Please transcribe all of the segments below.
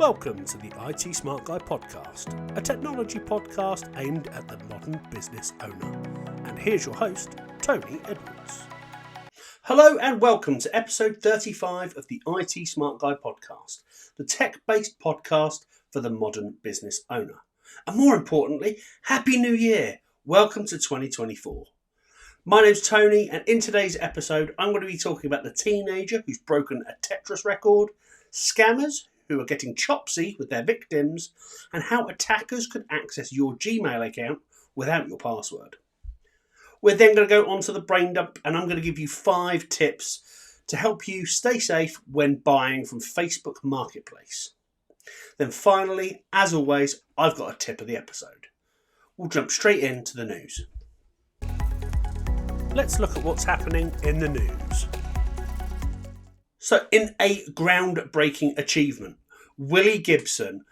Welcome to the IT Smart Guy podcast, a technology podcast aimed at the modern business owner. And here's your host, Tony Edwards. Hello and welcome to episode 35 of the IT Smart Guy podcast, the tech-based podcast for the modern business owner. And more importantly, Happy New Year! Welcome to 2024. My name's Tony, and in today's episode, I'm going to be talking about the teenager who's broken a Tetris record, scammers who are getting chopsy with their victims, and how attackers could access your Gmail account without your password. We're then going to go on to the brain dump, and I'm going to give you 5 tips to help you stay safe when buying from Facebook Marketplace. Then finally, as always, I've got a tip of the episode. We'll jump straight into the news. Let's look at what's happening in the news. So, in a groundbreaking achievement, Willie Gibson,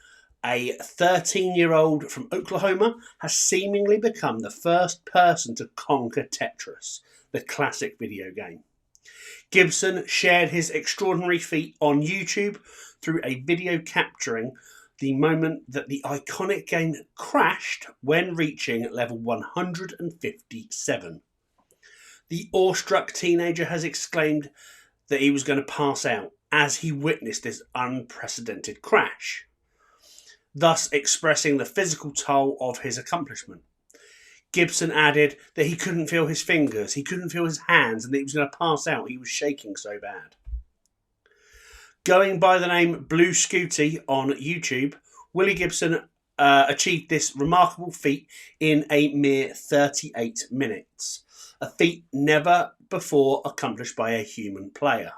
a 13-year-old from Oklahoma, has seemingly become the first person to conquer Tetris, the classic video game. Gibson shared his extraordinary feat on YouTube through a video capturing the moment that the iconic game crashed when reaching level 157. The awestruck teenager has exclaimed that he was going to pass out as he witnessed this unprecedented crash, thus expressing the physical toll of his accomplishment. Gibson added that he couldn't feel his fingers, he couldn't feel his hands, and that he was going to pass out. He was shaking so bad. Going by the name Blue Scooty on YouTube, Willie Gibson achieved this remarkable feat in a mere 38 minutes, a feat never before accomplished by a human player.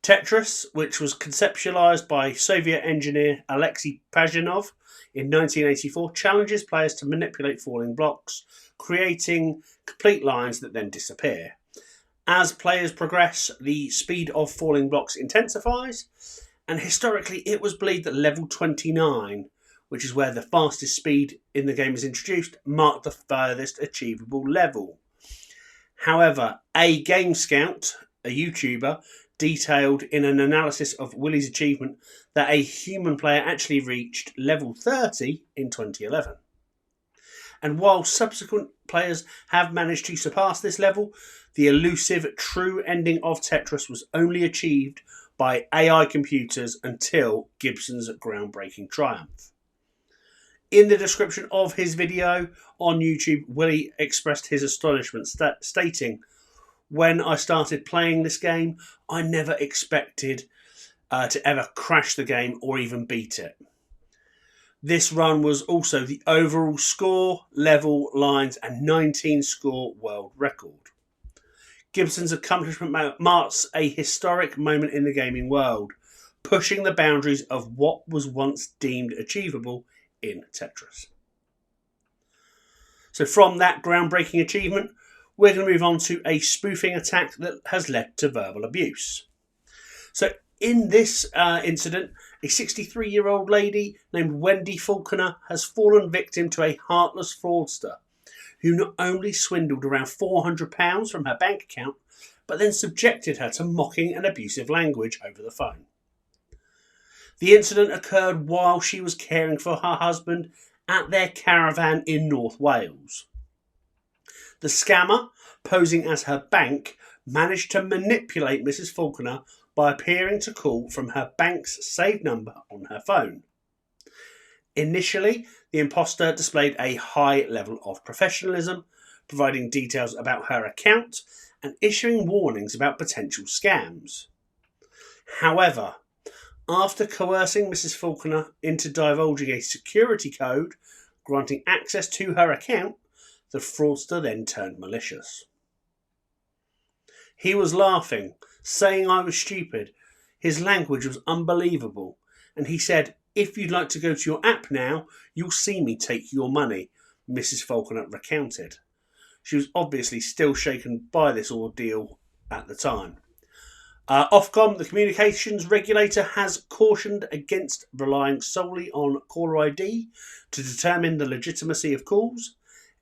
Tetris, which was conceptualized by Soviet engineer Alexei Pajitnov in 1984, challenges players to manipulate falling blocks, creating complete lines that then disappear. As players progress, the speed of falling blocks intensifies, and historically it was believed that level 29, which is where the fastest speed in the game is introduced, marked the furthest achievable level. However, a Game Scout, a YouTuber, detailed in an analysis of Willie's achievement that a human player actually reached level 30 in 2011. And while subsequent players have managed to surpass this level, the elusive true ending of Tetris was only achieved by AI computers until Gibson's groundbreaking triumph. In the description of his video on YouTube, Willie expressed his astonishment, stating, "When I started playing this game, I never expected to ever crash the game or even beat it. This run was also the overall score, level, lines, and 19 score world record." Gibson's accomplishment marks a historic moment in the gaming world, pushing the boundaries of what was once deemed achievable in Tetris. So from that groundbreaking achievement, we're going to move on to a spoofing attack that has led to verbal abuse. So in this incident, a 63-year-old lady named Wendy Falconer has fallen victim to a heartless fraudster who not only swindled around £400 from her bank account, but then subjected her to mocking and abusive language over the phone. The incident occurred while she was caring for her husband at their caravan in North Wales. The scammer, posing as her bank, managed to manipulate Mrs. Falconer by appearing to call from her bank's saved number on her phone. Initially, the imposter displayed a high level of professionalism, providing details about her account and issuing warnings about potential scams. However, after coercing Mrs. Falconer into divulging a security code granting access to her account, the fraudster then turned malicious. He was laughing, saying I was stupid. His language was unbelievable, and he said, "If you'd like to go to your app now, you'll see me take your money," Mrs. Falconer recounted. She was obviously still shaken by this ordeal at the time. Ofcom, the communications regulator, has cautioned against relying solely on caller ID to determine the legitimacy of calls,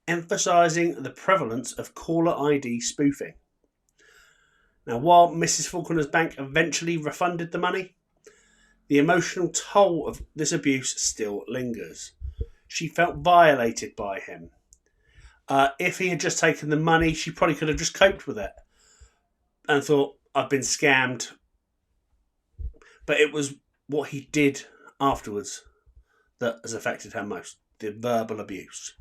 emphasising the prevalence of caller ID spoofing. Now, while Mrs. Falconer's bank eventually refunded the money, The emotional toll of this abuse still lingers. She felt violated by him. If he had just taken the money, she probably could have just coped with it and thought, I've been scammed. But it was what he did afterwards that has affected her most, the verbal abuse.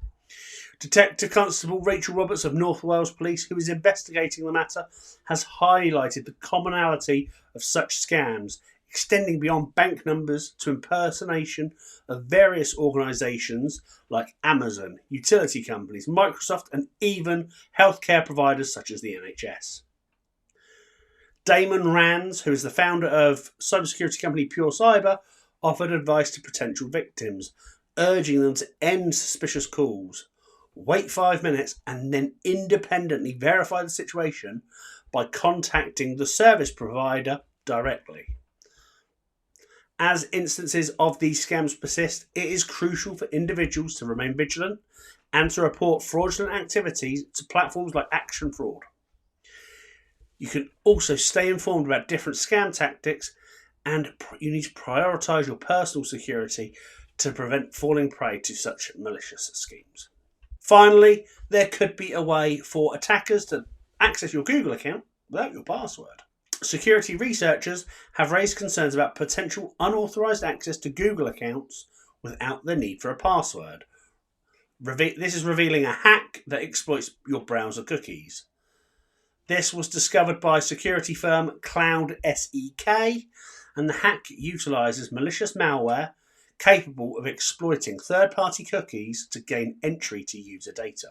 Detective Constable Rachel Roberts of North Wales Police, who is investigating the matter, has highlighted the commonality of such scams, extending beyond bank numbers to impersonation of various organisations like Amazon, utility companies, Microsoft, and even healthcare providers such as the NHS. Damon Rands, who is the founder of cybersecurity company Pure Cyber, offered advice to potential victims, urging them to end suspicious calls, wait 5 minutes, and then independently verify the situation by contacting the service provider directly. As instances of these scams persist, it is crucial for individuals to remain vigilant and to report fraudulent activities to platforms like Action Fraud. You can also stay informed about different scam tactics, and you need to prioritise your personal security to prevent falling prey to such malicious schemes. Finally, there could be a way for attackers to access your Google account without your password. Security researchers have raised concerns about potential unauthorised access to Google accounts without the need for a password. This is revealing a hack that exploits your browser cookies. This was discovered by security firm Cloud SEK, and the hack utilises malicious malware capable of exploiting third-party cookies to gain entry to user data.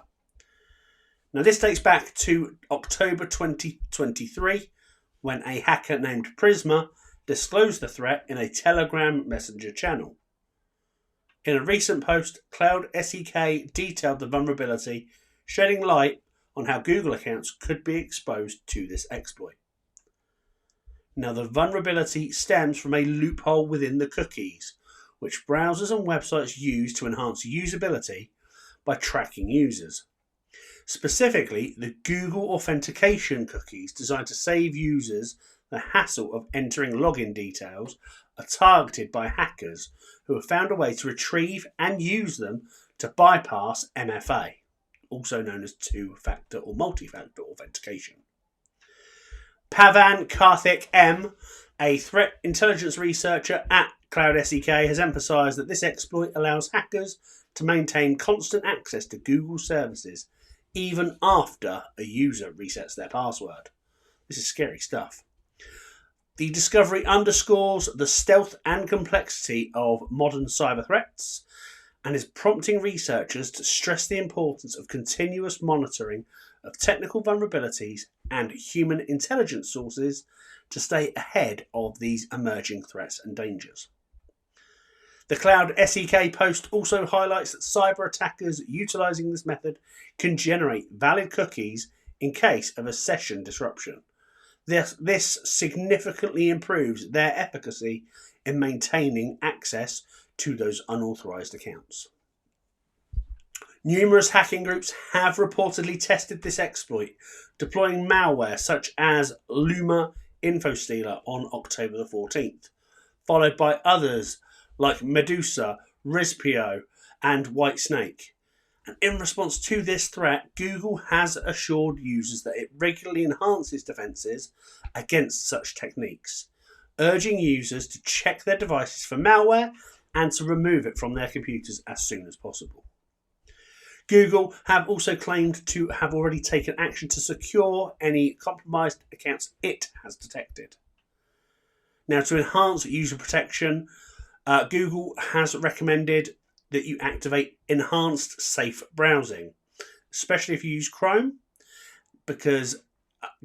Now, this dates back to October 2023, when a hacker named Prisma disclosed the threat in a Telegram Messenger channel. In a recent post, Cloud SEK detailed the vulnerability, shedding light on how Google accounts could be exposed to this exploit. Now, the vulnerability stems from a loophole within the cookies, which browsers and websites use to enhance usability by tracking users. Specifically, the Google authentication cookies designed to save users the hassle of entering login details are targeted by hackers who have found a way to retrieve and use them to bypass MFA, also known as two-factor or multi-factor authentication. Pavan Karthik M, a threat intelligence researcher at Cloud SEK, has emphasised that this exploit allows hackers to maintain constant access to Google services even after a user resets their password. This is scary stuff. The discovery underscores the stealth and complexity of modern cyber threats and is prompting researchers to stress the importance of continuous monitoring of technical vulnerabilities and human intelligence sources to stay ahead of these emerging threats and dangers. The Cloud SEK post also highlights that cyber attackers utilising this method can generate valid cookies in case of a session disruption. This significantly improves their efficacy in maintaining access to those unauthorised accounts. Numerous hacking groups have reportedly tested this exploit, deploying malware such as Luma InfoStealer on October the 14th, followed by others like Medusa, Rispio, and Whitesnake. And in response to this threat, Google has assured users that it regularly enhances defences against such techniques, urging users to check their devices for malware and to remove it from their computers as soon as possible. Google have also claimed to have already taken action to secure any compromised accounts it has detected. Now, to enhance user protection, Google has recommended that you activate enhanced safe browsing, especially if you use Chrome, because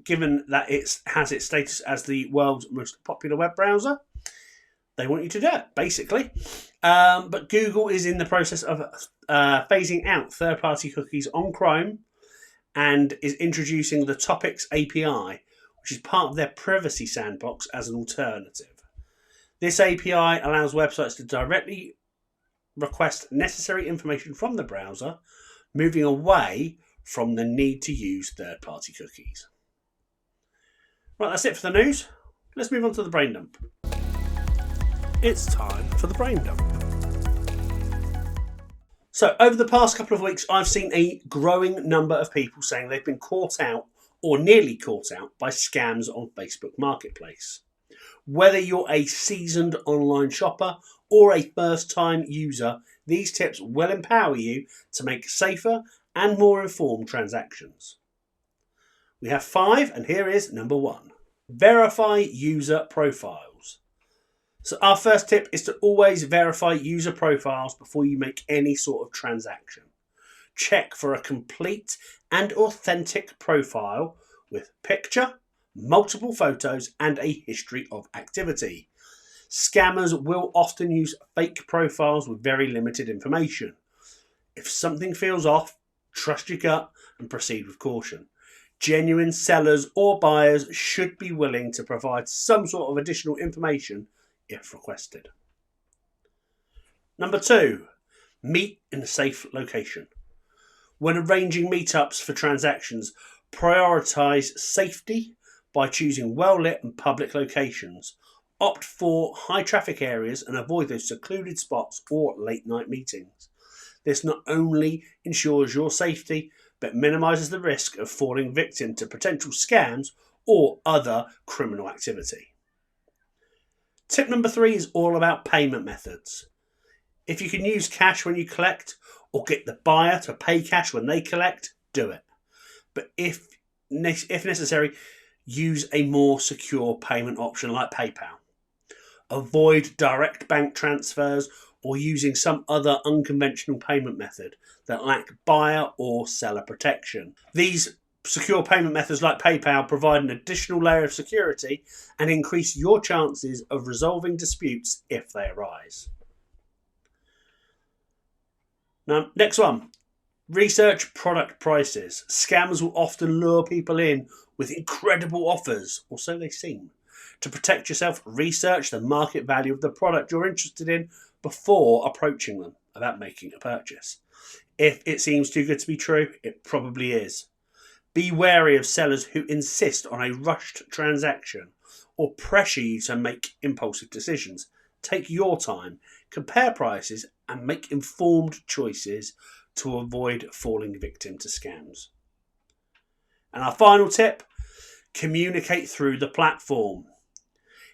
given that it has its status as the world's most popular web browser, they want you to do it, basically. But Google is in the process of phasing out third-party cookies on Chrome and is introducing the Topics API, which is part of their privacy sandbox, as an alternative. This API allows websites to directly request necessary information from the browser, moving away from the need to use third-party cookies. Right, that's it for the news. Let's move on to the brain dump. it's time for the brain dump. So, over the past couple of weeks, I've seen a growing number of people saying they've been caught out or nearly caught out by scams on Facebook Marketplace. Whether you're a seasoned online shopper or a first-time user, these tips will empower you to make safer and more informed transactions. We have 5, and here is number 1. Verify user profiles. So our first tip is to always verify user profiles before you make any sort of transaction. Check for a complete and authentic profile with picture, multiple photos, and a history of activity. Scammers will often use fake profiles with very limited information. If something feels off, trust your gut and proceed with caution. Genuine sellers or buyers should be willing to provide some sort of additional information if requested. Number 2, meet in a safe location. When arranging meetups for transactions, prioritise safety by choosing well-lit and public locations. Opt for high traffic areas and avoid those secluded spots or late night meetings. This not only ensures your safety, but minimises the risk of falling victim to potential scams or other criminal activity. Tip number 3 is all about payment methods. If you can use cash when you collect or get the buyer to pay cash when they collect, do it. But if necessary, use a more secure payment option like PayPal. Avoid direct bank transfers or using some other unconventional payment method that lack buyer or seller protection. These secure payment methods like PayPal provide an additional layer of security and increase your chances of resolving disputes if they arise. Now, next one. Research product prices. Scammers will often lure people in with incredible offers, or so they seem. To protect yourself, research the market value of the product you're interested in before approaching them about making a purchase. If it seems too good to be true, it probably is. Be wary of sellers who insist on a rushed transaction or pressure you to make impulsive decisions. Take your time, compare prices, and make informed choices to avoid falling victim to scams. And our final tip, communicate through the platform.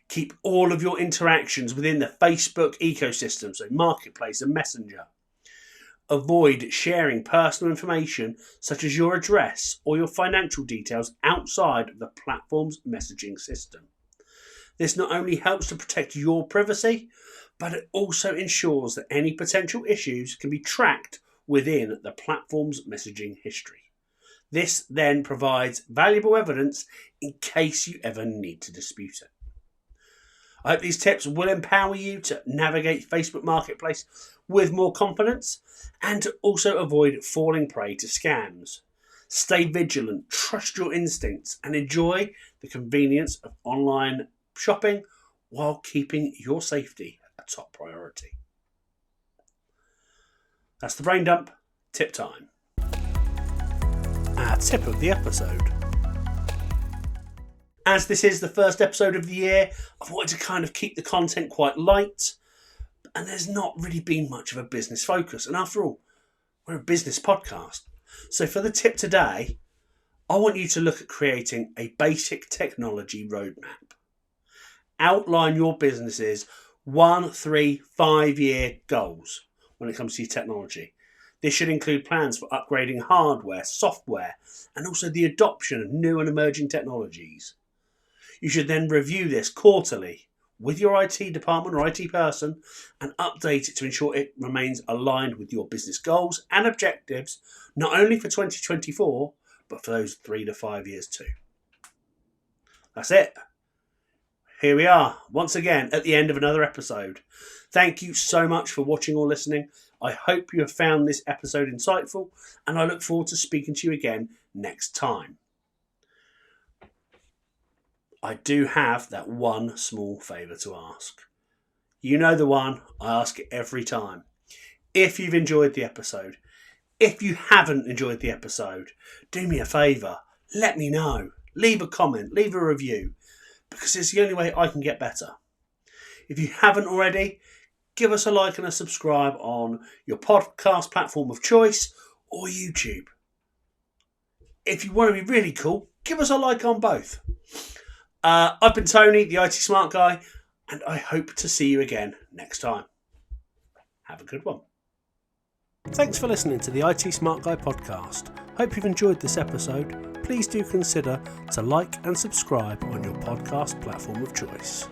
Keep all of your interactions within the Facebook ecosystem, so Marketplace and Messenger. Avoid sharing personal information such as your address or your financial details outside of the platform's messaging system. This not only helps to protect your privacy, but it also ensures that any potential issues can be tracked within the platform's messaging history. This then provides valuable evidence in case you ever need to dispute it. I hope these tips will empower you to navigate Facebook Marketplace with more confidence and to also avoid falling prey to scams. Stay vigilant, trust your instincts, and enjoy the convenience of online shopping while keeping your safety a top priority. That's the brain dump. Tip time. Our tip of the episode. As this is the first episode of the year, I've wanted to kind of keep the content quite light, and there's not really been much of a business focus. And after all, we're a business podcast. So for the tip today, I want you to look at creating a basic technology roadmap. Outline your business's 1, 3, 5 year goals when it comes to your technology. This should include plans for upgrading hardware, software, and also the adoption of new and emerging technologies. You should then review this quarterly with your IT department or IT person and update it to ensure it remains aligned with your business goals and objectives, not only for 2024, but for those 3 to 5 years too. That's it. Here we are, once again, at the end of another episode. Thank you so much for watching or listening. I hope you have found this episode insightful, and I look forward to speaking to you again next time. I do have that one small favour to ask. You know the one, I ask it every time. If you've enjoyed the episode, if you haven't enjoyed the episode, do me a favour, let me know. Leave a comment, leave a review, because it's the only way I can get better. If you haven't already, give us a like and a subscribe on your podcast platform of choice or YouTube. If you want to be really cool, give us a like on both. I've been Tony, the IT Smart Guy, and I hope to see you again next time. Have a good one. Thanks for listening to the IT Smart Guy podcast. Hope you've enjoyed this episode. Please do consider to like and subscribe on your podcast platform of choice.